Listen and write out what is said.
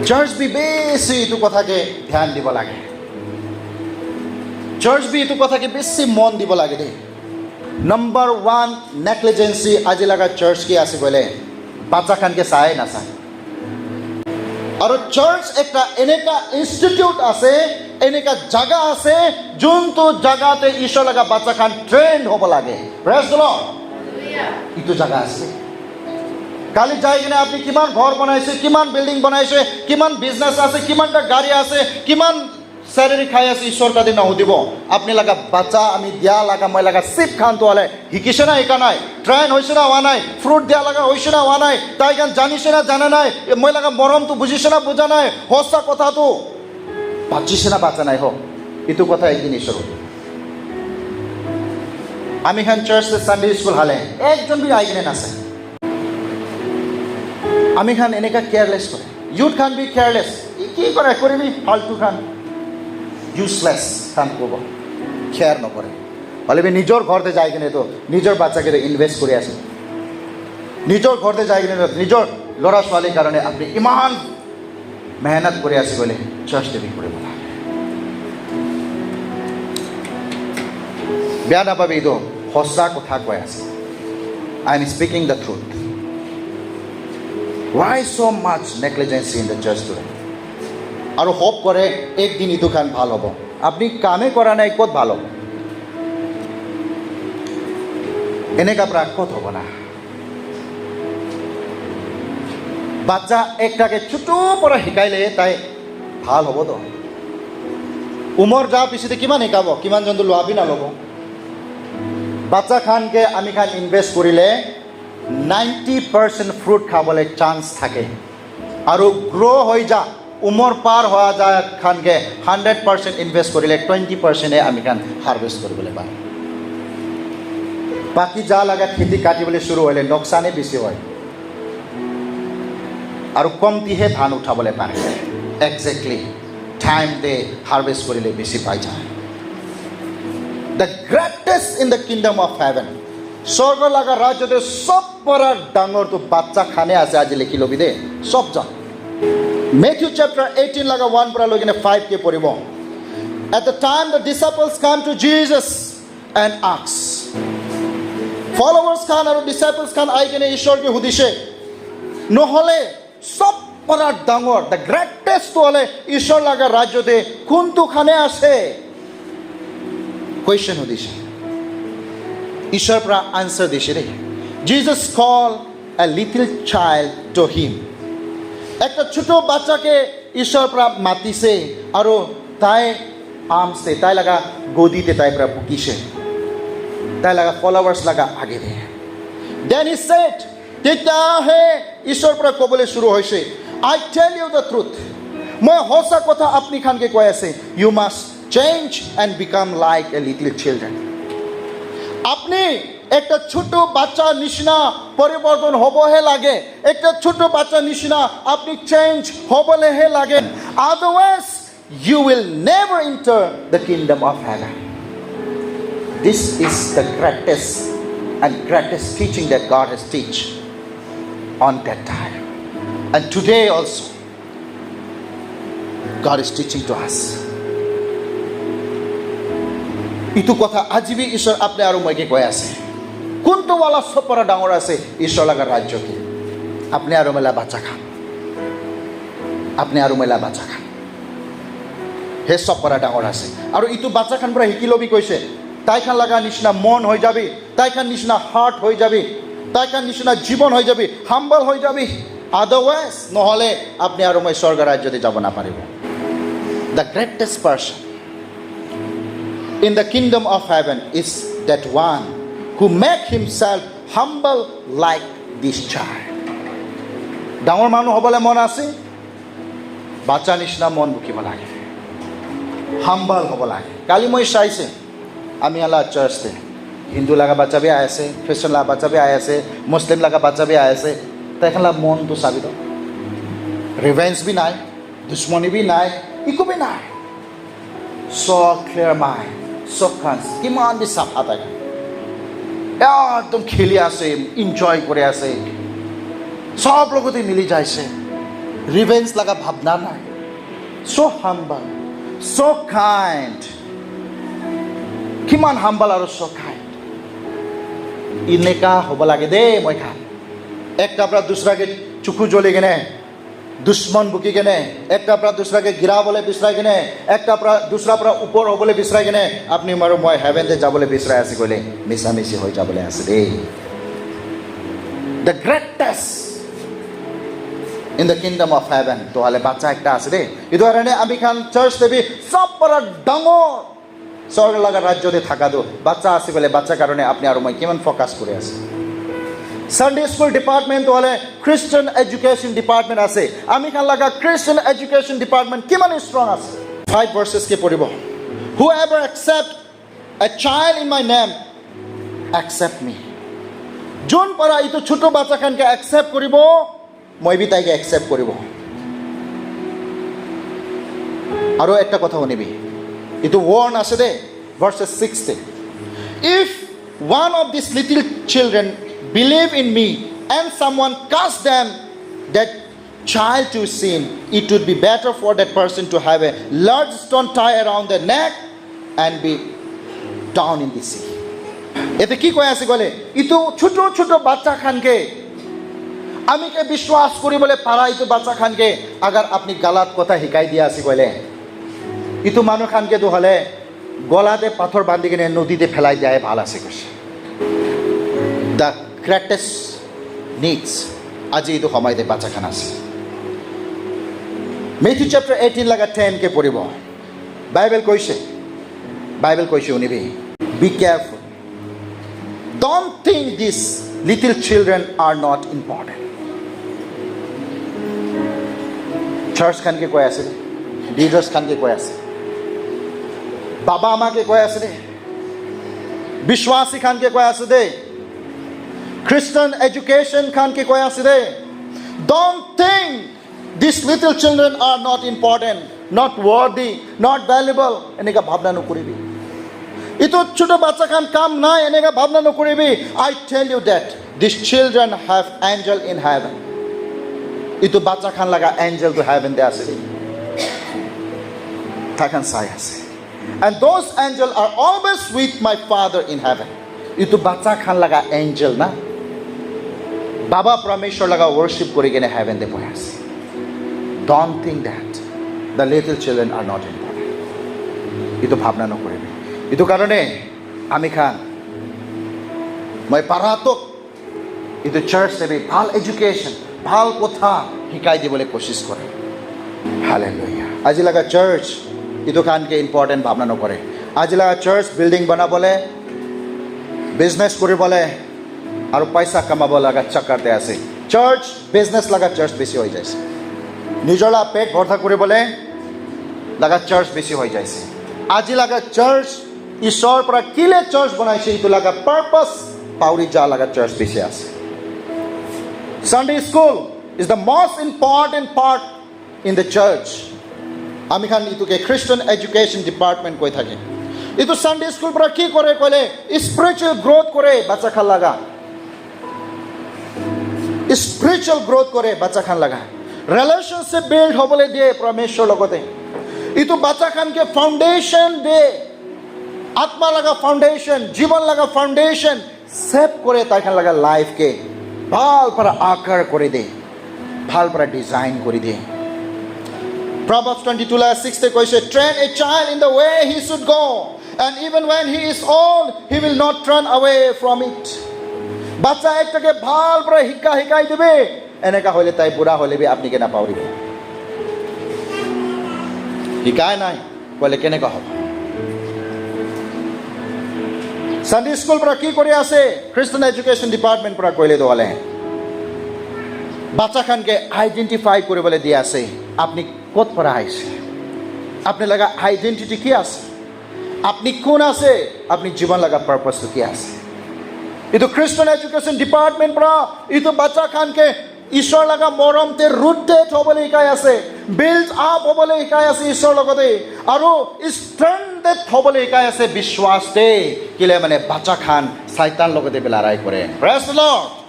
Search B বেছি এইটো কথাকে ধ্যান দিব লাগে। চাৰ্চ বি এইটো কথাকে বেছি মন দিব লাগে দেই। নম্বৰ 1 নেগলিজেন্সি আজি লগা চাৰ্চ কি আছে ক'লে বাচ্চা খানকে চাই নাচায়। আৰু চাৰ্চ একটা এনেকা ইনষ্টিটিউট আছে, এনেকা জাগা আছে যোনটো জাগাতে ঈশ্বৰ লগা বাচ্চা খান ট্ৰেইন হ'ব লাগে। Praise the lord. এইটো জাগা আছে। কালি যাই কিনে আপুনি কিমান ঘৰ বনাইছে, কিমান বিল্ডিং বনাইছে, কিমান বিজনেছ আছে, কিমানটা গাড়ী আছে, কিমান চেলাৰী খাই আছে, ঈশ্বৰ তাতে নুসুধিব। আপুনি লগা বাচ্চা আমি দিয়া লগা মই লগা চিপ খানটো হ'লে শিকিছে না শিকা নাই, ট্ৰেইন হৈছে না হোৱা নাই, ফ্ৰুট দিয়া লগা হৈছে না হোৱা নাই, তাই গান জানিছে না জানা নাই, মই লগা মৰমটো বুজিছে না বুজা নাই, সঁচা কথাটো বাচিছে না বাচা নাই হওক, এইটো কথা একদিন ঈশ্বৰ আমি খান চাৰ্চ চানডে স্কুল হালে একজন বি আহি কিনে নাচায়। আমি খান এনেকা কেয়াৰলেছ কৰে। ইউথ খান বি কেয়াৰলেছ, কি কৰে কৰিবি ফাল্টু খান ইউজলেছ খান ক'ব, কেয়াৰ নকৰে। হ'লে নিজৰ ঘৰতে যাই কিনে তো নিজৰ বাচ্চাকে ইনভেষ্ট কৰি আছে, নিজৰ ঘৰতে যাই কিনে নিজৰ ল'ৰা ছোৱালীৰ কাৰণে আপুনি ইমান মেহনত কৰি আছে বুলি চাৰ্চ টিভি কৰিব লাগে। বেয়া নাপাবি, এইটো সঁচা কথা কৈ আছে। I am speaking the truth. Why so much negligence in the church today? আৰু হোপ কৰে একদিন এইটো খান ভাল হ'ব। আপুনি কামে কৰা নাই ক'ত ভাল হ'ব? এনেকা প্ৰায় ক'ত হ'ব না। বাচ্চা একটাকে ছোটৰ পৰা শিকাইলে তাই ভাল হ'ব তো। উমৰ যা পিছতে কিমান শিকাব, কিমান জন্তু লোৱাবি নল'ব। বাচ্চা খানকে আমি খান ইনভেষ্ট কৰিলে 90% ফ্ৰুট খাবলৈ চান্স থাকে। আৰু গ্ৰ' হৈ যা উমৰ পাৰ হোৱা যায় খানকে 100% ইনভেষ্ট কৰিলে 20%হে আমি খান হাৰ্ভেষ্ট কৰিবলৈ পাৰোঁ। বাকী যা লগা খেতি কাটিবলৈ শুৰু হ'লে লোকচানে বেছি হয় আৰু কমতিহে ধান উঠাবলৈ পাৰে। একজেক্টলি টাইম দে হাৰ্ভেষ্ট কৰিলে বেছি পাই যায়। The greatest in the kingdom of heaven, স্বৰ্গ লগা ৰাজ্যতে চব পৰা ডাঙৰটো বাচ্চা খানে আছে। আজি লিখি ল'বি দেই চব যা। Matthew chapter 18 লগা 1 পৰা লৈ কিনে 5 কে পঢ়িব। At the time the disciples come to Jesus and ask, followers খান আৰু disciples খান আহি কিনে ঈশ্বৰকে সুধিছে, নহ'লে চব পৰা ডাঙৰ দ্য গ্ৰেটেষ্ট হ'লে ঈশ্বৰ লগা ৰাজ্যতে কোনটো খানে আছে? কুৱেশ্যন সুধিছে। ঈশ্বৰৰ পৰা আনচাৰ দিছে দেই। Jesus called a little child to him. একটা ছোট বাচ্চাকে ঈশ্বৰৰ পৰা মাতিছে আৰু তাই আৰ্মছে, তাই লগা গদিতে তাই পৰা বুকিছে, তাই লগা ফলোৱাৰ্ছ লগা আগেৰে। Then he said, তেতিয়াহে ঈশ্বৰৰ পৰা ক'বলৈ শুৰু হৈছে, I tell you the truth, মই সঁচা কথা আপুনি খানকে কৈ আছে, you must change and become like a little children. আপনি একটা ছোট বাচ্চার নিচিনা পরিবর্তন হবহে লাগে, একটা ছোট বাচ্চার নিচিনা আপনি চেঞ্জ হবলেহে লাগে। Otherwise you will never enter the kingdom of heaven. This is the greatest teaching that God has teach on that time and today also God is teaching to us. ইটো কথা আজি বি ঈশ্বৰ আপনি আৰু মইকে কৈ আছে। কোনটো वाला সব পৰা ডাঙৰ আছে ঈশ্বৰ লগা ৰাজ্যকে? আপনি আৰু মেলা বাচ্চা খান, আপনি আৰু মেলা বাচ্চা খান, হে সব পৰা ডাঙৰ আছে। আৰু ইটো বাচ্চা খান পৰা শিকি লবি কৈছে, তাই খান লগা নিচিনা মন হৈ যাবি, তাই খান নিচিনা হাৰ্ট হৈ যাবি, তাই খান নিচিনা জীৱন হৈ যাবি, হাম্বল হৈ যাবি। আদাৰৱাইজ নহ'লে আপনি আৰু মই স্বৰ্গ ৰাজ্যতে যাব নাপাৰিব। The greatest person in the kingdom of heaven is that one who make himself humble like this child. ডাঙৰ মানুহ হ'বলৈ মন আছে, বাচ্চা নিচিনা মন বুকিব লাগে, হাম্বল হ'ব লাগে। কালি মই চাইছে আমি আলা চাৰ্চতে হিন্দু লগা বাচ্চা বি আই আছে, খ্ৰীষ্টান লগা বাচ্চা বি আই আছে, মুছলিম লগা বাচ্চা বি আই আছে। তেখেতলা মনটো চাবি দ, ৰিভেঞ্জ বি নাই, দুশ্মনী বি নাই, একো বি নাই। So clear mind, so clean, কিমান বি চাফা থাকে, একদম খেলি আছে, এনজয় কৰি আছে, সব লগতে মিলি যাইছে। ৰিভেঞ্জ লগা ভাৱনা নাই, চ' হাম্বল, চ' কাইণ্ড, কিমান হাম্বল আৰু চ' কাইণ্ড। এনেকা হ'ব লাগে দেই। মই খাম একটাৰ পৰা দুসৰাকে চুকু জ্বলি কেনে, দুশ্মন বুকি কেনে, একটাৰ পৰা দুসৰাকে গিৰাবলৈ বিচাৰাই কেনে, একটাৰ পৰা দুসৰাৰ পৰা ওপৰ হ'বলৈ বিচাৰাই কেনে আপুনি আৰু মই হেভেনতে যাবলৈ বিচাৰাই আছে ক'লে মিছামিছি হৈ যাবলৈ আছে দেই। The greatest in the kingdom of heaven তোহালে বাচ্চা একটা আছে দেই। এইটো কাৰণে আমি খান চাৰ্চ দেবী চব পৰা ডাঙৰ স্বৰ্গ লগা ৰাজ্যতে থাকাটো বাচ্চা আছে ক'লে বাচ্চাৰ কাৰণে আপুনি আৰু মই কিমান ফ'কাছ কৰি আছে। Sunday school department তোহালে খ্ৰীষ্টান এডুকেশ্যন ডিপাৰ্টমেণ্ট আছে, আমি খান লগা খ্ৰীষ্টান এডুকেশ্যন ডিপাৰ্টমেণ্ট কিমান ষ্ট্ৰং আছে। 5 verses কে পঢ়িব। Whoever accept a child in my name accept me। যোন পৰা এইটো ছোট বাচ্চা খানকে একচেপ্ট কৰিব মই বি তাইকে একচেপ্ট কৰিব। আৰু একটা কথা শুনিবি, এইটো ৱাৰ্ণ আছে দে verses 60। If one of these little children believe in me and someone cast them that child to sin, it would be better for that person to have a large stone tie around their neck and be down in the sea। এতে কি কয় আছে গলে ইটো ছোট ছোট বাচ্চা খানকে আমিকে বিশ্বাস কৰিবলৈ পাৰা ইটো বাচ্চা খানকে আগাৰ আপনি গালাত কথা শিকাই দিয়া আছে কইলে ইটো মানুহ খানকে তো হলে গলাতে পাথর বান্ধি কিনে নদীতে ফেলাই যায় ভাল আছে কৈছে। দ্য গ্ৰেটেষ্ট নিডস আজি ইটো সময়তে বাচ্চা খান আছে। Matthew chapter 18 লগা 10 কে পঢ়িব। বাইবেল কৈছে শুনিবি, be careful, don't think these little children are not important। Church খানকে কৈ আছে, লিডার্স খানকে কৈ আছে, বাবা আমাকে কৈ আছে দে, বিশ্বাসী খানকে কৈ আছে দে, খ্রিস্টান এডুকেশন খানকে কৈ আছে দে, don't think these little children are not important, not worthy, not valuable এনেকা ভাবনা নকৰিবি। ইটো ছোট বাচ্চা খান কাম নাই এনেকা ভাবনা নকৰিবি। I tell you that these children have angel in heaven। ইটো বাচ্চা খান লাগা angel to heaven দে আছে থাকান চাই আছে। And those angels are always with my Father in heaven। ইটো বাচ্চা খান লাগা angel না, বাবা পরমেশ্বর লাগা worship করি কেনে heaven দে বহে আছে। Don't think that the little children are not important। ইটো ভাবনা নকৰিবি। ইটো কাৰণে আমি খান মই পাৰাতক ইটো চাৰ্চ দেবি ভাল এডুকেশ্যন ভাল কথা শিকাই দিবলৈ কোশিশ কৰে। হালেলুয়া। আজি লগা চাৰ্চ ইটো খানকে ইম্পৰ্টেণ্ট ভাবনা নকৰে। আজি লগা চাৰ্চ বিল্ডিং বনাবলৈ, বিজনেছ কৰিবলৈ আৰু পইচা কামাব লগা চক্কৰতে আছে। চাৰ্চ বিজনেছ লগা চাৰ্চ বেছি হৈ যাইছে, নিজলা পেট ভৰ্তা কৰিবলৈ লগা চাৰ্চ বেছি হৈ যাইছে। আজি লগা চাৰ্চ ঈশ্বৰৰ পৰা কিলে চাৰ্চ বনাইছে এইটো লগা পাৰপাছ পাউৰি যা লগা চাৰ্চ বেছি আছে। Sunday school is the most important part in the church। আমি খান ইটোকে খ্ৰীষ্টান এডুকেশ্যন ডিপাৰ্টমেণ্ট কৈ থাকে। ইটো সানডে স্কুল পৰা কি কৰে ক'লে স্পিৰিচুৱেল গ্ৰোথ কৰে বাচ্চা খান লগা, স্পিৰিচুৱেল গ্ৰোথ কৰে বাচ্চা খান লগা, ৰিলেশ্যনশ্বিপ বিল্ড হ'বলৈ দিয়ে পৰমেশ্বৰ লগতে। ইটো বাচ্চা খানকে ফাউণ্ডেশ্যন দিয়ে, আত্মা লগা ফাউণ্ডেশ্যন, জীৱন লগা ফাউণ্ডেশ্যন সেভ কৰে তাই খান লগা লাইফকে ভাল পৰা আকাৰ কৰি দিয়ে, ভাল পৰা ডিজাইন কৰি দিয়ে। Proverbs 22:6 কৈছে, train a child in the way he should go, and even when he is old he will not turn away from it। বাচ্চা একটাকে ভাল পৰা শিকাই দিবে, এনেকা হলে তাই বুঢ়া হলে বি আপনি কেনা পাউৰিব। শিকাই নাই কলে কেনেকা হ'ব। সানডে স্কুল পৰা কি কৰি আছে খ্ৰীষ্টান এডুকেশ্যন ডিপাৰ্টমেণ্ট পৰা কইলে দলে বাচ্চা খানকে আইডেন্টিফাই কৰিবলৈ দিয়া আছে আপনি ক'ত পৰা আহিছে, আপনি লগা আইডেন্টিটি কি আছে, আপনি কোন আছে, আপনি জীবন লগা পারপাসটো কি আছে। ইটো খ্ৰীষ্টান এডুকেশ্যন ডিপাৰ্টমেণ্ট পৰা ইটো বাচ্চা খানকে ঈশ্বৰ লগা মৰমতে ৰুটেড হ'বলৈ শিকাই আছে, বিল্ড আপ হ'বলৈ শিকাই আছে ঈশ্বৰৰ লগতে, আৰু ষ্ট্ৰেণ্ডেড হ'বলৈ শিকাই আছে বিশ্বাসতে। কিলে মানে বাচ্চা খান শয়তান লগতে লৰাই কৰে। Praise the lord.